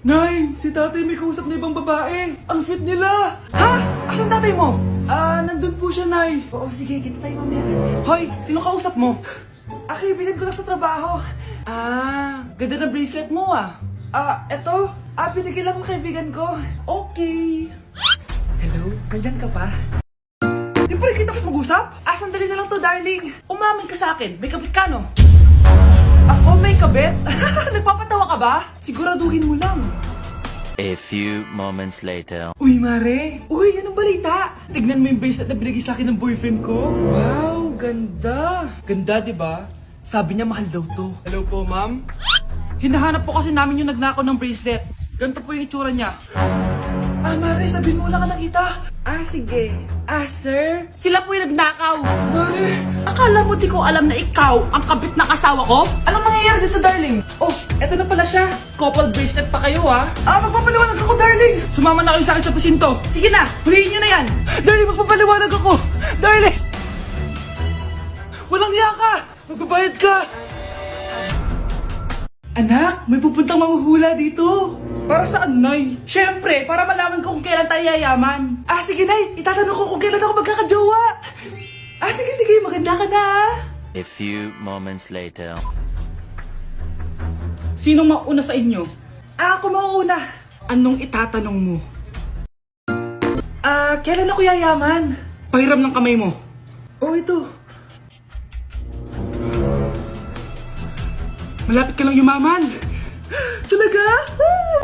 Nay, si tatay may kausap na ibang babae. Ang sweet nila. Ha? Asan tatay mo? Nandun po siya, Nay. Oo, sige, kita tayo mamaya. Hoy, sino kausap mo? Kaibigan ko lang sa trabaho. Ganda ng bracelet mo eto. Binigyan lang ng kaibigan ko. Okay. Hello, nandyan ka pa? Di pa rin kita mas mag-usap? Sandali na lang to, darling. Umamin ka sa akin, may kabit ka, no? Ako may kabit? Nagpapatawa ka ba? Siguraduhin mo lang. A few moments later. Uy, Mare! Uy, anong balita? Tignan mo yung bracelet na binigay sa akin ng boyfriend ko. Wow, ganda! Ganda, di ba? Sabi niya mahal daw to. Hello po, ma'am? Hinahanap po kasi namin yung nagnakaw ng bracelet. Ganito po yung itsura niya. Mare, sabihin mo lang ka nakita. Sige. Sir? Sila po yung nagnakaw. Mare! Akala mo di ko alam na ikaw ang kabit na kasawa ko? Anong mangyayari dito, darling? Oh, eto na pala siya. Couple bracelet pa kayo, magpapaliwanag ako, darling. Sumama na kayo sa akin sa pasinto. Sige na, huliin nyo na yan. Darling, magpapaliwanag ako. Darling! Walang hiya ka! Magbabayad ka! Anak, may pupuntang manghuhula dito. Para saan, Nay? Siyempre, para malaman ko kung kailan tayo yayaman. Sige, Nay. Itatanong ko kung kailan ako magkakajowa. Sige, maganda ka na. A few moments later. Sinong mauna sa inyo? Ako mauuna. Anong itatanong mo? Kailan ako yayaman? Pahiram ng kamay mo. Ito. Malapit ka lang yumaman. Talaga?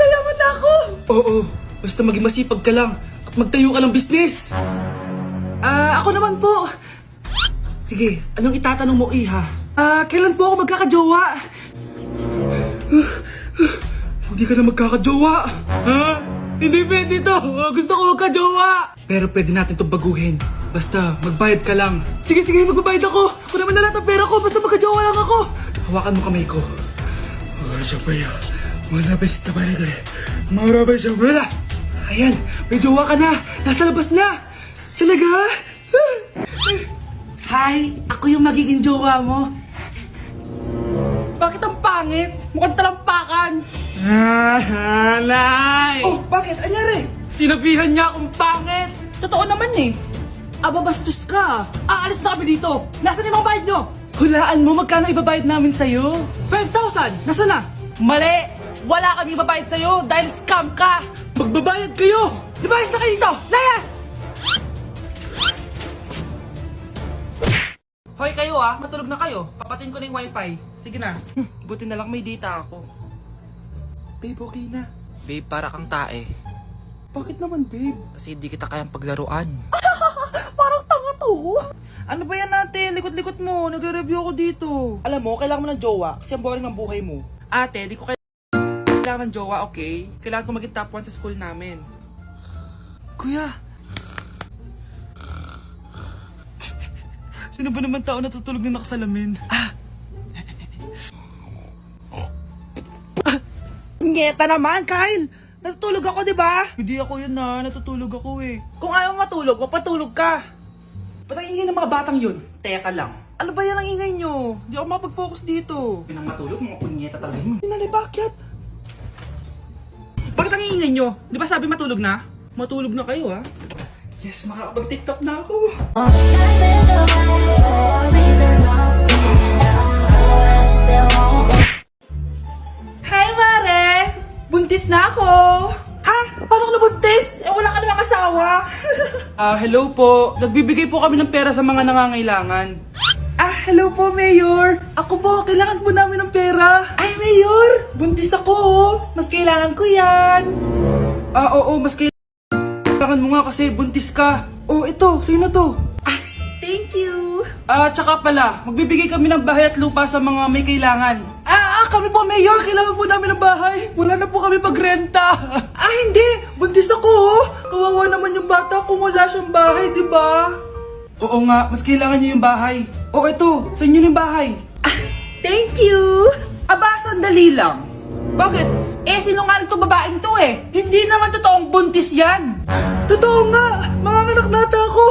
Yayaman na ako. Oo, basta maging masipag ka lang at magtayo ka ng business. Ako naman po. Sige, anong itatanong mo, Iha? Kailan po ako magkakajowa? Hindi ka na magkakajowa. Hindi pwede to. Gusto ko magkajowa. Pero pwede natin itong baguhin. Basta magbayad ka lang. Sige, magbabayad ako. Kung naman na lahat ang pera ko, basta magkajowa lang ako. Hawakan mo kamay ko. Ayan, may jowa ka na. Nasa labas na. Talaga? Hi, ako yung magiging jowa mo. Bakit ang pangit? Mukhang talampakan. Nay! Bakit? Anyari? Sinabihan niya akong pangit. Totoo naman bastos ka. Aalis na kami dito. Nasaan yung mga bayad nyo? Hulaan mo magkano ibabayad namin sa'yo? 5,000! Nasaan na? Mali! Wala kami ibabayad sa'yo dahil scam ka! Magbabayad kayo! Lumayas na kayo dito! Layas! Hoy kayo matulog na kayo. Papatin ko na yung wifi. Sige na. Buti na lang may data ako. Babe, okay na. Babe, para kang tae. Bakit naman, babe? Kasi hindi kita kayang paglaruan. Parang tanga to. Ano ba yan natin? Likot-likot mo. Nagre-review ako dito. Alam mo, kailangan mo ng jowa kasi ang boring ng buhay mo. Ate, di ko kailangan ng jowa, okay? Kailangan ko maging top 1 sa school namin. Kuya! Sino ba naman tao natutulog na nakasalamin? Ngeta naman, Kyle! Natutulog ako, di ba? Hindi ako yun natutulog ako Kung ayaw matulog, magpatulog ka. Ba't ang ingay ng mga batang yun? Teka lang. Ano ba yan ang ingay nyo? Hindi ako makapag-focus dito. Pinang matulog, mga punyeta talaga yun. Sinali, bakit? Bakit ang ingay nyo? Di ba sabi matulog na? Matulog na kayo, Yes, makakapag-tiktok na ako. Hi, Mare! Buntis na ako! Ha? Paano ka nabuntis? Wala ka namang asawa. Hello po. Nagbibigay po kami ng pera sa mga nangangailangan. Hello po, Mayor. Ako po, kailangan po namin ng pera. Ay, Mayor! Buntis ako, Mas kailangan ko yan. Oo, mas kailangan mo nga kasi buntis ka. Ito, sa'yo na to. Thank you. Tsaka pala, magbibigay kami ng bahay at lupa sa mga may kailangan. Kami po, Mayor. Kailangan po namin ng bahay. Wala na po kami magrenta. Hindi. Buntis ako, Kawawa naman yung bata kung wala siyang bahay, di ba? Oo nga, mas kailangan niyo yung bahay. Ito, sa inyo yung bahay. Thank you. Sandali lang. Bakit? Sinungaling tong babaeng to Hindi naman totoong buntis yan. Totoo nga. Manganganak nata ako.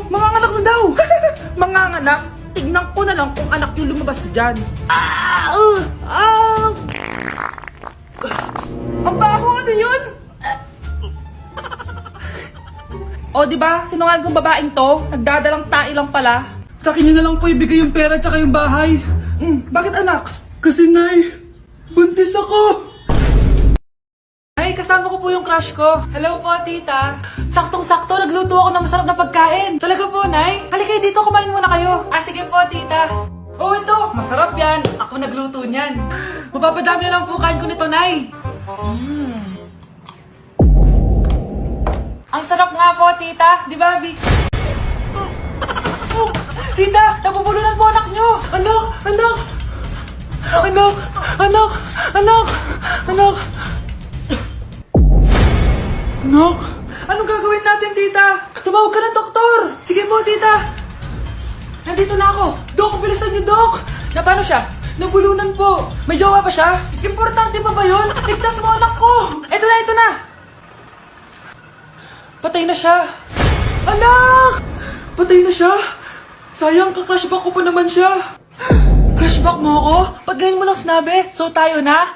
Manganganak na daw. Manganganak? Tignan ko na lang kung anak yung lumabas dyan. O, di ba? Sinungaling tong babaeng to. Nagdadalang tae lang pala. Sa akin niyo na lang po ibigay yung pera tsaka yung bahay. Bakit anak? Kasi nay, buntis ako. Ay, kasama ko po yung crush ko. Hello po, tita. Saktong-sakto, nagluto ako ng masarap na pagkain. Talaga po, nay? Halika dito, kumain muna kayo. Sige po, tita. Oh, ito, masarap yan. Ako nagluto niyan. Mapapadami na lang po kain ko nito, nay. Ang sarap nga po, tita. Di ba, Vic? Tita, nabubulunan po anak nyo. Anak, anak. Anak, anak, anak, anak. Anak, anong gagawin natin, tita? Tumawag ka ng doktor. Sige po, tita. Nandito na ako. Dok, bilisan niyo, Dok. Na paano siya? Nabulunan po. May jowa pa siya? Importante pa ba yun? Ligtas mo anak ko. Ito na, ito na. Patay na siya. Anak! Patay na siya? Sayang, ka-crushback ko pa naman siya. Crushback mo ako? Pag ganyan mo lang sinabi, so tayo na?